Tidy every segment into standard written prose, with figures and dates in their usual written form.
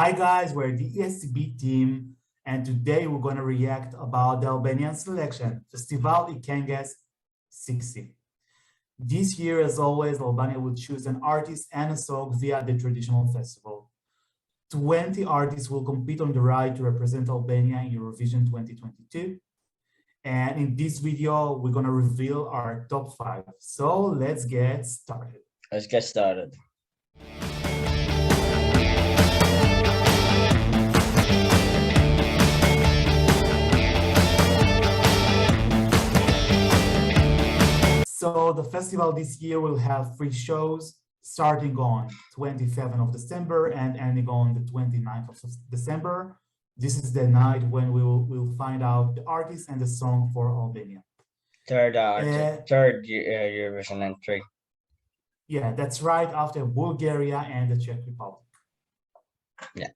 Hi guys, we're the ESCBEAT team, and today we're going to react about the Albanian selection, Festivali Këngës 60. This year, as always, Albania will choose an artist and a song via the traditional festival. 20 artists will compete on the right to represent Albania in Eurovision 2022. And in this video, we're going to reveal our top 5. So let's get started. Let's get started. So the festival this year will have 3 shows starting on 27th of December and ending on the 29th of December. This is the night when we'll find out the artist and the song for Albania. Third Eurovision entry. Yeah, that's right, after Bulgaria and the Czech Republic. Yeah.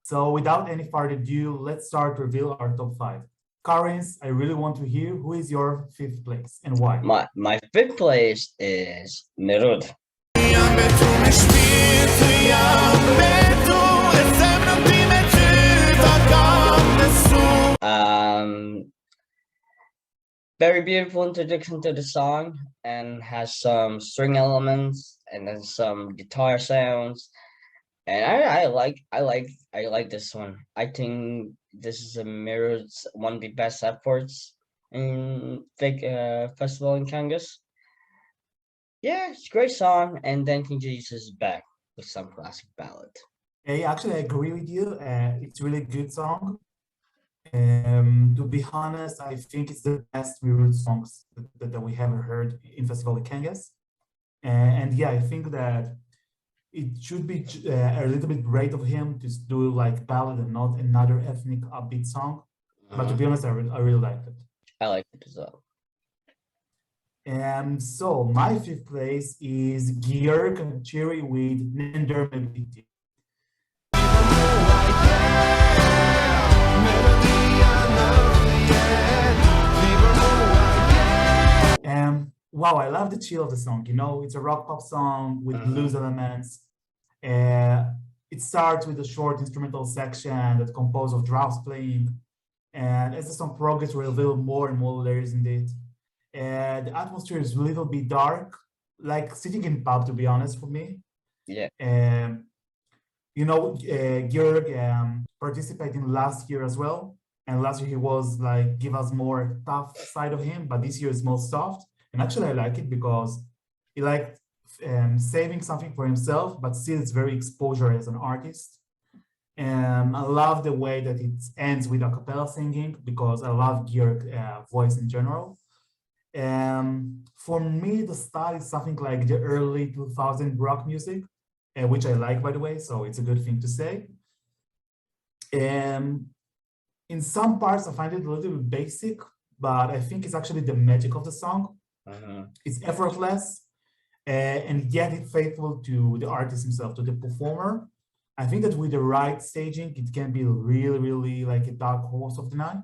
So without any further ado, let's start to reveal our top 5. Karins, I really want to hear who is your 5th place and why. My 5th place is Merud. Very beautiful introduction to the song and has some string elements and then some guitar sounds, and I like this one. I think this is one of the best efforts in festival in Këngës. Yeah, it's a great song, and then King Jesus is back with some classic ballad. Hey, actually, I agree with you. It's a really good song. To be honest, I think it's the best Merud songs that we have heard in Festivali Këngës. And yeah, I think that it should be a little bit great of him to do like ballad and not another ethnic upbeat song. But to be honest, I really liked it. I like it as well. So my 5th place is Georg Cherry with Nender Melody. Wow, I love the chill of the song. You know, it's a rock pop song with blues elements. It starts with a short instrumental section that's composed of drums playing, and as the song progresses, we reveal more and more layers in it. The atmosphere is a little bit dark, like sitting in pub, to be honest, for me. Yeah. You know, Georg participated last year as well, and last year he was like give us more tough side of him, but this year is more soft. And actually, I like it because he liked saving something for himself, but still it's very exposure as an artist. And I love the way that it ends with a cappella singing because I love Georg's voice in general. For me, the style is something like the early 2000 rock music, which I like, by the way, so it's a good thing to say. In some parts, I find it a little bit basic, but I think it's actually the magic of the song. It's effortless, and yet it's faithful to the artist himself, to the performer. I think that with the right staging, it can be really, really like a dark horse of the night.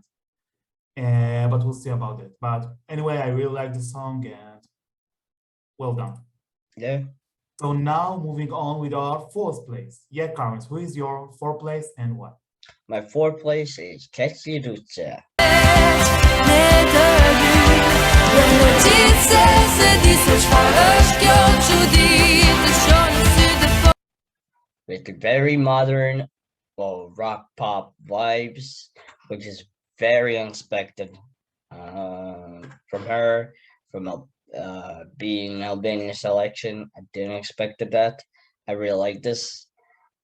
But we'll see about it. But anyway, I really like the song, and well done. Yeah. So now moving on with our 4th place. Yeah, Karins, who is your 4th place and what? My 4th place is Këngës. With the very modern, rock pop vibes, which is very unexpected from her, from being an Albanian selection. I didn't expect that. I really like this.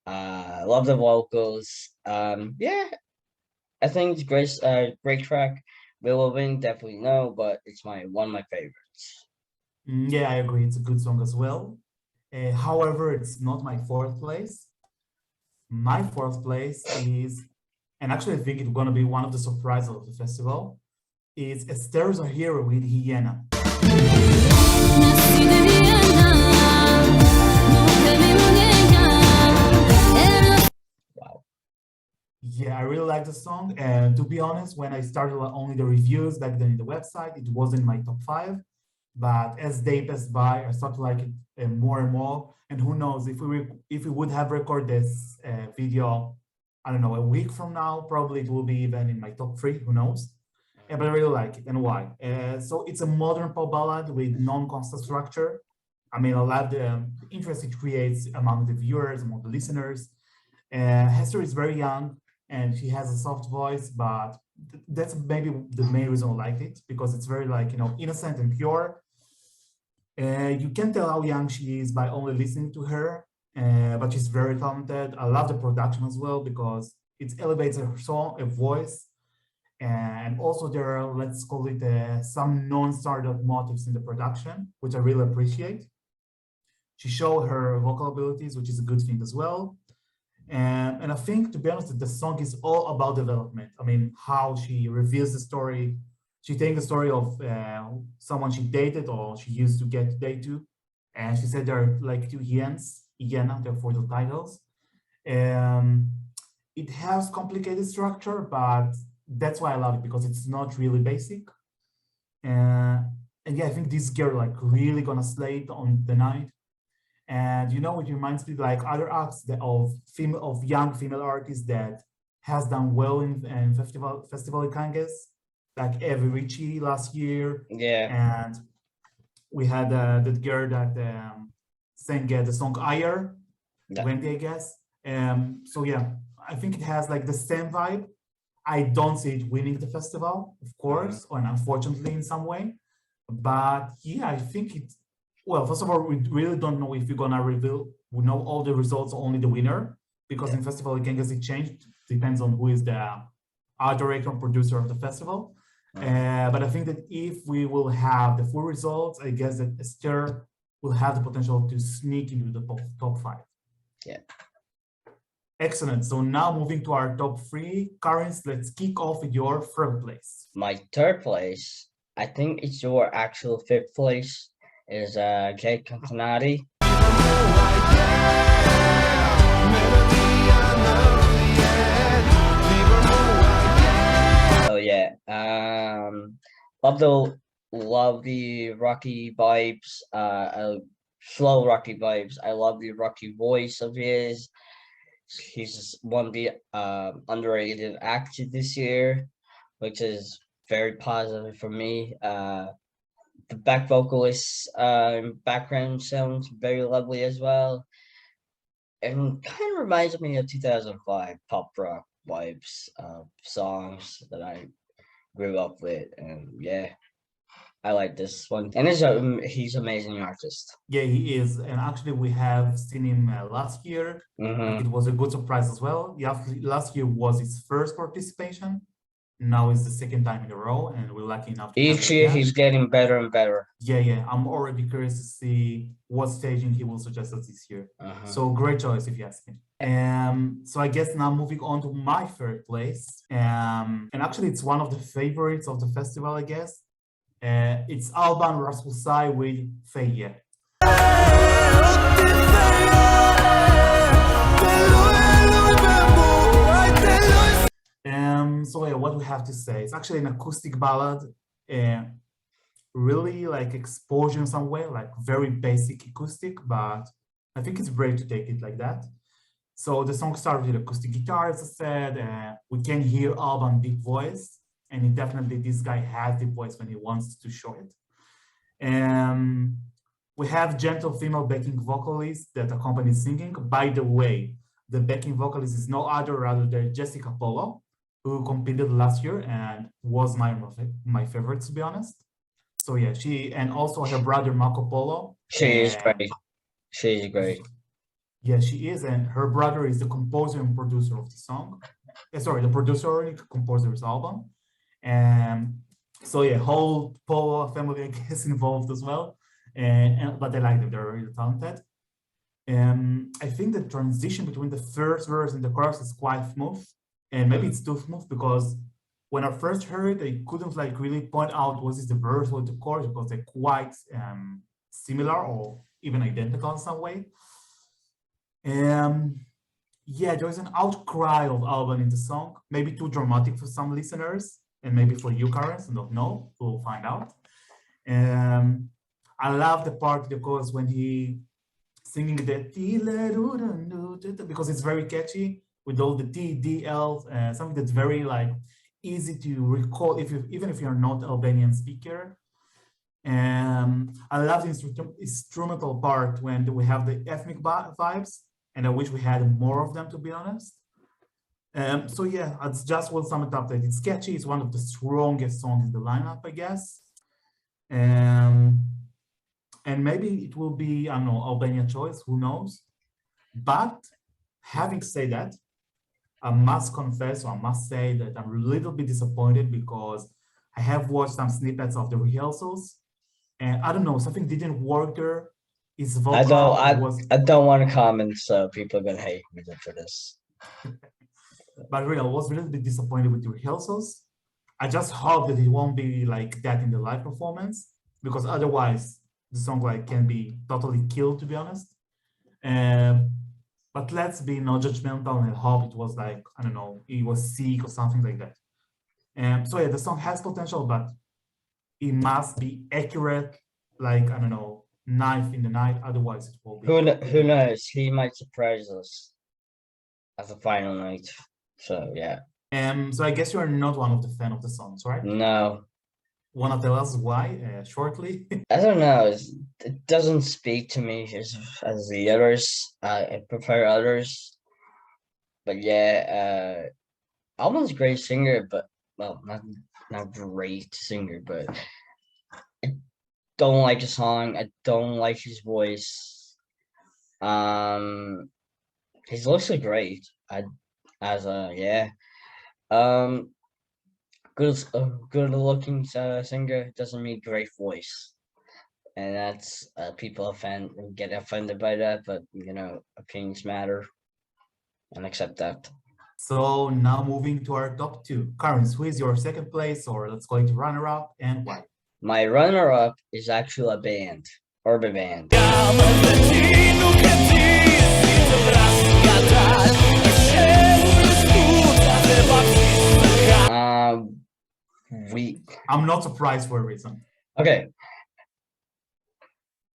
I love the vocals. Yeah, I think it's great. Great track. Will it win? Definitely no, but it's one of my favorites. Yeah, I agree. It's a good song as well. However, it's not my 4th place. My 4th place is, and actually I think it's going to be one of the surprises of the festival, is Esther's a Hero with Hyena. Wow. Yeah, I really like the song, and to be honest, when I started only the reviews back then in the website, it wasn't my top 5. But as day passed by, I started to like it more and more And who knows, if we would have recorded this video, I don't know, a week from now, probably it will be even in my top 3, who knows. But I really like it. And why? So it's a modern pop ballad with non-constant structure. I mean, I love the interest it creates among the viewers, among the listeners. Hester is very young and she has a soft voice, but that's maybe the main reason I like it, because it's very like, innocent and pure. You can tell how young she is by only listening to her, but she's very talented. I love the production as well because it elevates her song, her voice. And also there are, let's call it some non-standard motifs in the production, which I really appreciate. She showed her vocal abilities, which is a good thing as well. And I think, to be honest, the song is all about development. I mean, how she reveals the story. She takes the story of someone she dated or she used to get to date to. And she said there are like 2 hyena, therefore the titles. It has complicated structure, but that's why I love it, because it's not really basic. And yeah, I think this girl like really gonna slay it on the night. And it reminds me like other acts of young female artists that has done well in Festivali Këngës, like Evie Ritchie last year. Yeah. And we had that girl that sang the song Ayer, 20, I guess. So yeah, I think it has like the same vibe. I don't see it winning the festival, of course, or unfortunately in some way. But yeah, I think it. Well, first of all, we really don't know if we're gonna reveal. We know all the results, only the winner, because in Festivali Këngës it changed. Depends on who is the art director and producer of the festival. But I think that if we will have the full results, I guess that Esther will have the potential to sneak into the top 5. Yeah. Excellent. So now moving to our top 3. Karen, let's kick off with your 3rd place. My 3rd place, I think it's your actual 5th place, is Jake Cantonati. Oh yeah, love the rocky vibes, slow rocky vibes. I love the rocky voice of his. He's one of the underrated acts this year, which is very positive for me. The back vocalist background sounds very lovely as well, and kind of reminds me of 2005 pop rock vibes songs that I grew up with. And yeah, I like this one, and he's an amazing artist. Yeah, he is, and actually we have seen him last year. It was a good surprise as well. Last year was his first participation. Now it's the 2nd time in a row, and we're lucky enough to each year he's getting better and better. Yeah, I'm already curious to see what staging he will suggest us this year. So great choice, if you ask me. So I guess now moving on to my 3rd place, and actually it's one of the favorites of the festival, I guess. It's Alban Rasmusai with Feije. So yeah, what we have to say, it's actually an acoustic ballad, really like exposure in some way, like very basic acoustic, but I think it's brave to take it like that. So the song starts with acoustic guitar, as I said. We can hear Alban deep voice, and this guy has deep voice when he wants to show it. We have gentle female backing vocalist that accompanies singing. By the way, the backing vocalist is no other rather than Jessica Polo, who competed last year and was my favorite, to be honest. So yeah, she, and also her brother Marco Polo. She is great. She's great. Yeah, she is, and her brother is the composer and producer of the song. Sorry, the producer and composer's album. And so yeah, whole Polo family, I guess, involved as well. But I like them; they're really talented. I think the transition between the first verse and the chorus is quite smooth. And maybe it's too smooth because when I first heard it, I couldn't like really point out was this the verse or the chorus, because they're quite similar or even identical in some way. Yeah, there's an outcry of Alban in the song, maybe too dramatic for some listeners, and maybe for you, Karen, I don't know, we'll find out. I love the part of the chorus when he singing the because it's very catchy with all the T, D, L, something that's very like easy to recall if you even if you're not Albanian speaker. And I love the instrumental part when we have the ethnic vibes, and I wish we had more of them, to be honest. So yeah, I just will sum it up that it's catchy. It's one of the strongest songs in the lineup, I guess. And maybe it will be, I don't know, Albania choice, who knows? But having said that, I must confess, or I must say that I'm a little bit disappointed because I have watched some snippets of the rehearsals, and I don't know, something didn't work there. His vocal was, I don't want to comment, so people are gonna hate me for this. but really, I was a little bit disappointed with the rehearsals. I just hope that it won't be like that in the live performance, because otherwise the song like can be totally killed, to be honest. But let's be not judgmental and hope it was like, I don't know, it was sick or something like that. So yeah, the song has potential, but it must be accurate, like, I don't know, knife in the night, otherwise it will be. Who knows? He might surprise us as a final night. So yeah. So I guess you are not one of the fan of the songs, right? No. Wanna tell us why, shortly? I don't know. It doesn't speak to me as the others. I prefer others. But yeah, Alban's a great singer, but well, not great singer, but I don't like the song. I don't like his voice. His looks are great. Good looking singer doesn't mean great voice, and that's people get offended by that. But you know, opinions matter, and accept that. So now moving to our top two. Karens, who is your second place, or let's call it runner-up, and why? My runner-up is actually a band, urban band. I'm not surprised for a reason. Okay.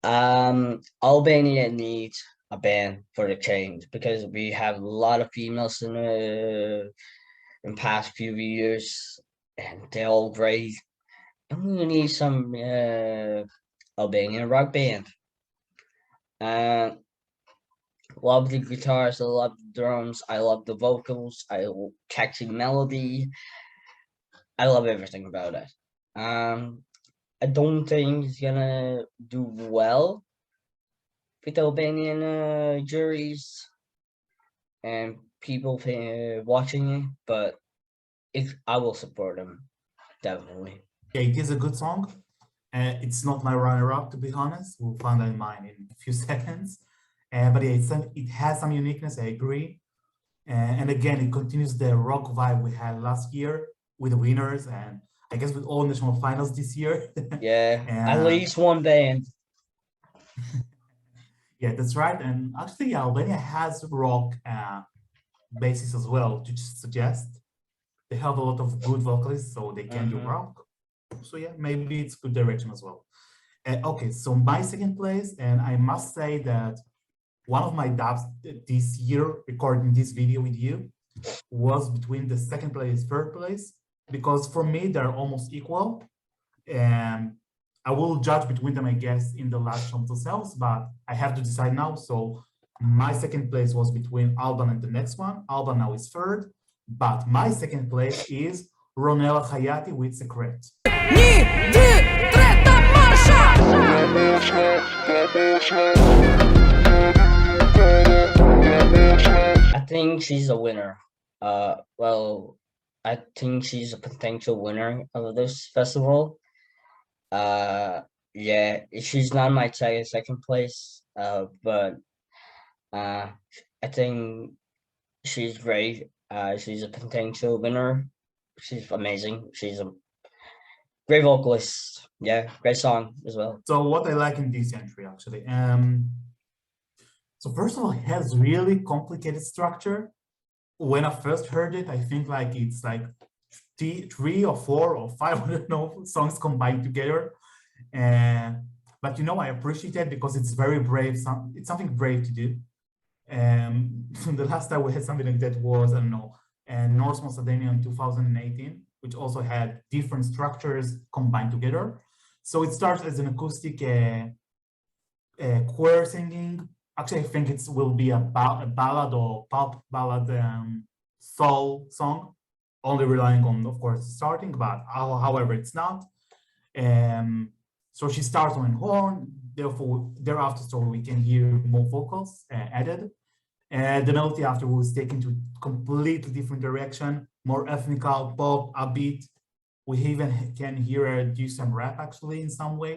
Albania needs a band for the change because we have a lot of females in past few years, and they're all great. And we need some Albanian rock band. Love the guitars, I love the drums, I love the vocals, I love catchy melody. I love everything about it. I don't think it's gonna do well with Albanian juries and people watching it, but I will support them, definitely. Yeah, it is a good song. It's not my runner-up, to be honest. We'll find out mine in a few seconds. But yeah, it has some uniqueness, I agree. And again, it continues the rock vibe we had last year with the winners, and I guess with all national finals this year. Yeah, at least one band. Yeah, that's right. And actually, yeah, Albania has rock basis as well, to suggest. They have a lot of good vocalists, so they can do rock. So yeah, maybe it's good direction as well. Okay, so my second place, and I must say that one of my doubts this year, recording this video with you, was between the second place, third place, because for me, they're almost equal. And I will judge between them, I guess, in the last show themselves, but I have to decide now. So my second place was between Alban and the next one. Alban now is third, but my second place is Ronella Hayati with Secret. I think she's a winner. Well, I think she's a potential winner of this festival. Yeah, she's not my second place. But I think she's great. She's a potential winner. She's amazing. She's a great vocalist. Yeah, great song as well. So what I like in this entry, actually, so first of all, it has really complicated structure. When I first heard it, I think like it's like 3 or 4 or 5, I don't know, songs combined together. But I appreciate it because it's very brave. It's something brave to do. The last time we had something like that was, I don't know, North Macedonia in 2018, which also had different structures combined together. So it starts as an acoustic choir singing. Actually, I think it will be a ballad or pop ballad soul song, only relying on, of course, starting, but however, it's not. So she starts on horn, therefore, thereafter, so we can hear more vocals added. The melody after was taken to completely different direction, more ethnical, pop, upbeat. We even can hear her do some rap actually in some way.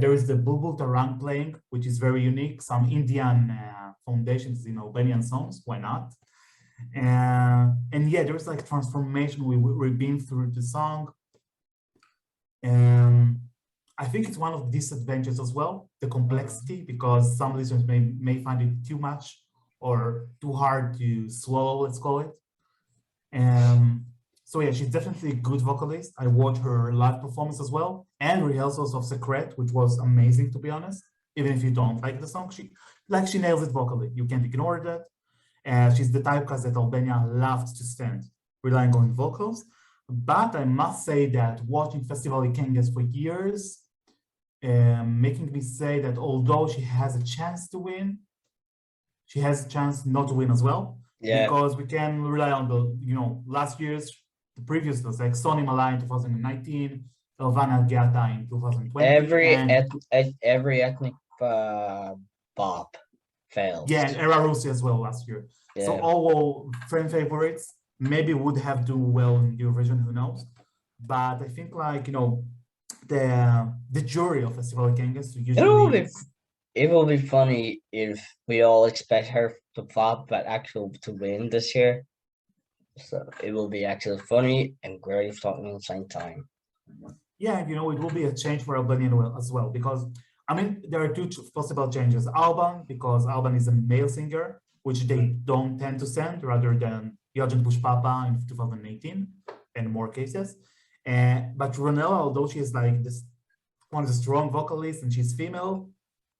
There is the Bulbul Tarang playing, which is very unique. Some Indian foundations in Albanian songs, why not? And yeah, there's like transformation we've been through the song. I think it's one of the disadvantages as well, the complexity, because some listeners may find it too much or too hard to swallow, let's call it. So yeah, she's definitely a good vocalist. I watched her live performance as well, and rehearsals of Secret, which was amazing, to be honest. Even if you don't like the song, she nails it vocally. You can't ignore that. She's the typecast that Albania loves to stand, relying on vocals. But I must say that watching Festivali Këngës for years, making me say that although she has a chance to win, she has a chance not to win as well. Yeah. Because we can rely on last year's, the previous ones, like Sonny Malai in 2019, Elvana Giata in 2020. Every ethnic pop fails. Yeah, and Era Russi as well last year. Yeah. So all fan favorites maybe would have done well in Eurovision, who knows? But I think the jury of Festivali Këngës usually it will be funny if we all expect her to flop, but actually to win this year. So it will be actually funny and great talking at the same time. Yeah, it will be a change for Albanian as well, because I mean there are two possible changes. Alban, because Alban is a male singer, which they don't tend to send, rather than Jojen Pushpapa in 2018 and more cases. But Ronella, although she is like one of the strong vocalists and she's female,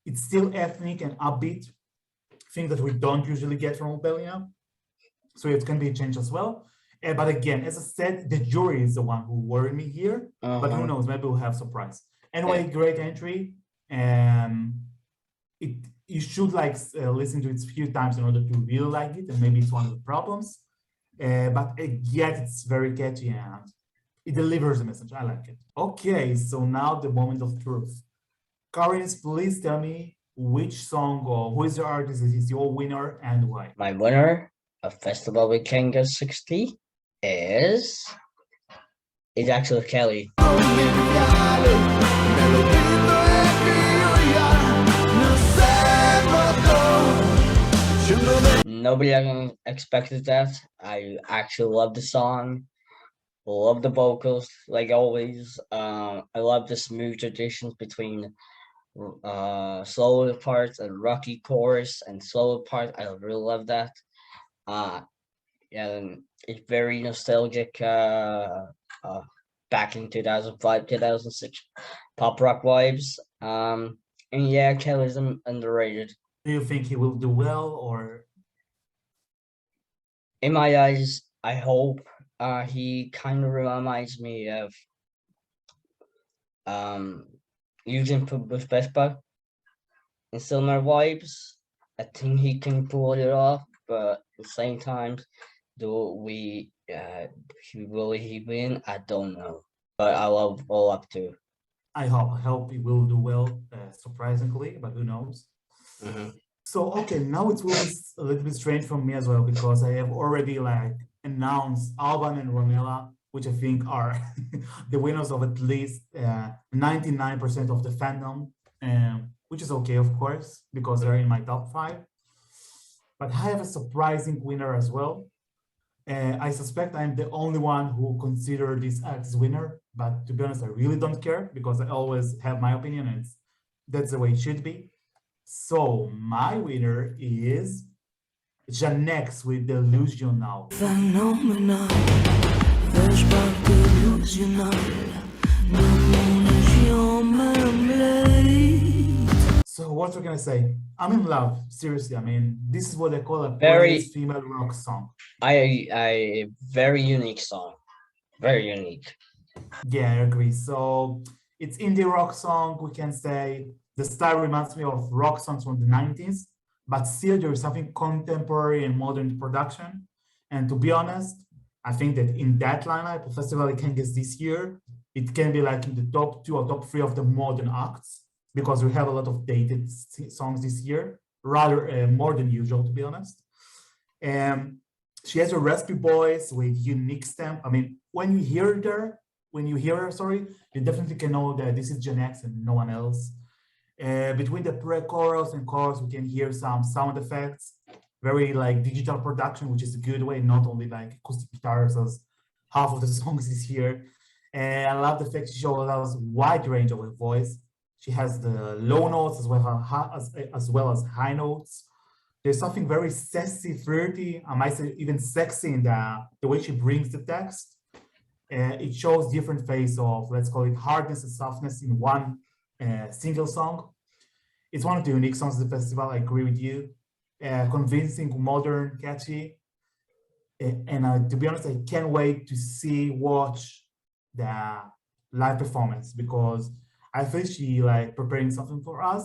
it's still ethnic and upbeat, thing that we don't usually get from Albania. So it can be a change as well. But again, as I said, the jury is the one who worried me here. But who knows, maybe we'll have surprise. Anyway, great entry. You should listen to it a few times in order to really like it, and maybe it's one of the problems. But yet it's very catchy and it delivers a message. I like it. Okay, so now the moment of truth. Karins, please tell me which song or who is the artist that is your winner and why. My winner of Festivali Këngës 60 is actually Kelly. Nobody expected that. I actually love the song, love the vocals like always. I love the smooth transitions between solo parts and rocky chorus and solo part. I really love that. Yeah, it's very nostalgic. Back in 2005, 2006, pop rock vibes. And yeah, Kelly's underrated. Do you think he will do well, or? In my eyes, I hope. He kind of reminds me of using Vespa in similar vibes. I think he can pull it off, but at the same time, will he win? I don't know, but I love all up to. I hope he will do well, surprisingly, but who knows? So okay, now it will be a little bit strange for me as well, because I have already announced Alban and Ronella, which I think are the winners of at least 99% of the fandom, which is okay, of course, because they're in my top 5. But I have a surprising winner as well. I suspect I'm the only one who consider this as winner, but to be honest, I really don't care, because I always have my opinion, and that's the way it should be. So my winner is Janex with Delusional. Phenomenal, flashback delusional, no more what can I say? I'm in love, seriously. I mean, this is what they call a Very- praise female rock song. I very unique song, very unique. Yeah, I agree. So it's indie rock song, we can say. The style reminds me of rock songs from the 90s, but still there is something contemporary and modern production. And to be honest, I think that in that lineup of Festivali Këngës this year, it can be like in the top 2 or top 3 of the modern acts, because we have a lot of dated songs this year, rather more than usual, to be honest. She has a raspy voice with unique stamp. I mean, when you hear her, sorry, you definitely can know that this is Gen X and no one else. Between the pre-chorus and chorus, we can hear some sound effects, very like digital production, which is a good way, not only like acoustic guitars as half of the songs is here. And I love the fact she shows a wide range of her voice. She has the low notes as well as high notes. There's something very sassy, flirty, I might say even sexy in the way she brings the text. It shows different phases of, let's call it, hardness and softness in one single song. It's one of the unique songs of the festival, I agree with you. Convincing, modern, catchy. And to be honest, I can't wait to watch the live performance, because I feel she like preparing something for us.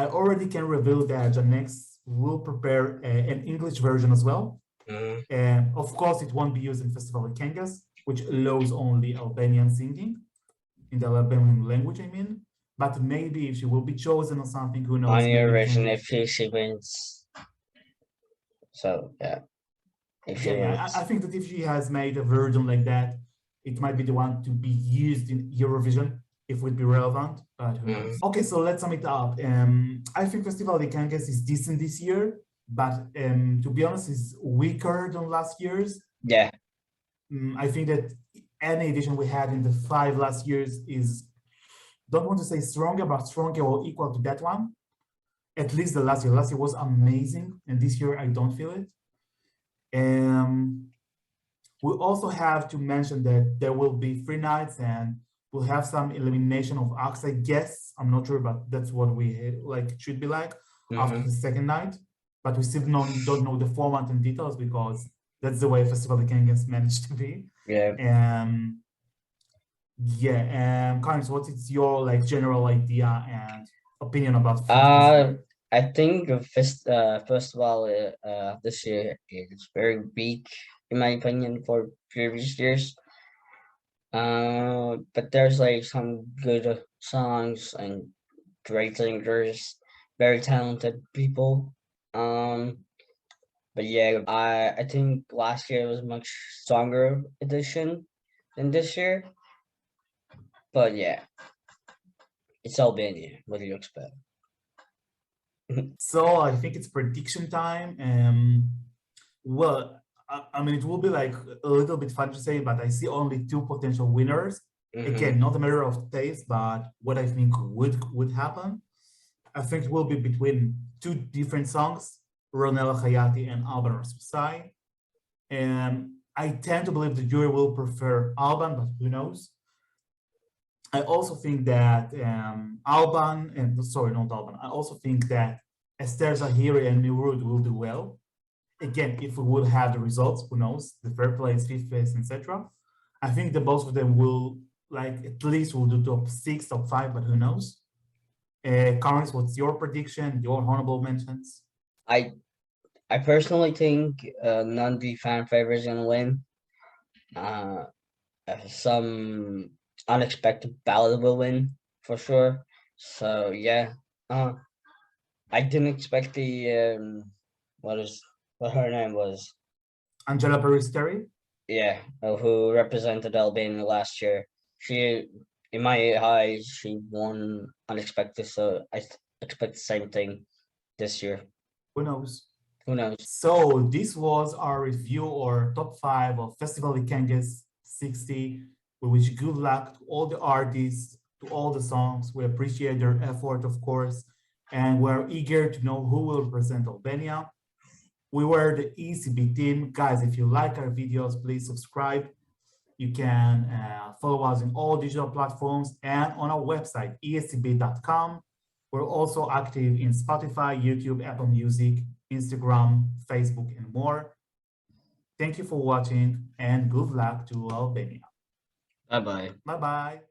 I already can reveal that Janex will prepare an English version as well. And of course, it won't be used in Festivali Këngës, which allows only Albanian singing, in the Albanian language, I mean. But maybe if she will be chosen or something, who knows? On maybe we can- Eurovision, if she wins. So yeah, if she Yeah, wins. I think that if she has made a version like that, it might be the one to be used in Eurovision, if it would be relevant, but who knows? Okay, so let's sum it up. I think Festivali Këngës is decent this year, but to be honest, is weaker than last year's. Yeah, I think that any edition we had in the 5 last years is, don't want to say stronger, but stronger or equal to that one. At least the last year. Last year was amazing, and this year I don't feel it. We also have to mention that there will be 3 nights, and we'll have some elimination of acts, I guess. I'm not sure, but that's what we like it should be like after the second night. But we still don't know the format and details, because that's the way Festivali Këngës managed to be. yeah. Carlos, what is your like general idea and opinion about festival? I think the festival this year is very weak, in my opinion, for previous years. But there's like some good songs and great singers, very talented people. But yeah, I think last year was much stronger edition than this year. But yeah, it's Albania. What do you expect? So I think it's prediction time. Well, I mean, it will be like a little bit fun to say, but I see only 2 potential winners. Again, not a matter of taste, but what I think would happen. I think it will be between 2 different songs, Ronella Hayati and Alban Rasmusai. And I tend to believe the jury will prefer Alban, but who knows? I also think that Alban, and sorry, not Alban, I also think that Esther Zahiri and Mirud will do well. Again, if we will have the results, who knows, the third place, fifth place, etc. I think that both of them will, like, at least will do top 6, top 5, but who knows? Carlos, what's your prediction, your honorable mentions? I personally think none of the fan favorites gonna win. Some unexpected ballad will win for sure. So yeah, I didn't expect the what her name was. Angela Peristeri? Yeah, who represented Albania last year. She, in my eyes, she won unexpected. So I expect the same thing this year. Who knows? Who knows? So this was our review or top 5 of Festivali Këngës 60. We wish good luck to all the artists, to all the songs. We appreciate their effort, of course, and we're eager to know who will represent Albania. We were the ESCBEAT team. Guys, if you like our videos, please subscribe. You can follow us in all digital platforms and on our website, escbeat.com. We're also active in Spotify, YouTube, Apple Music, Instagram, Facebook, and more. Thank you for watching and good luck to Albania. Bye-bye. Bye-bye.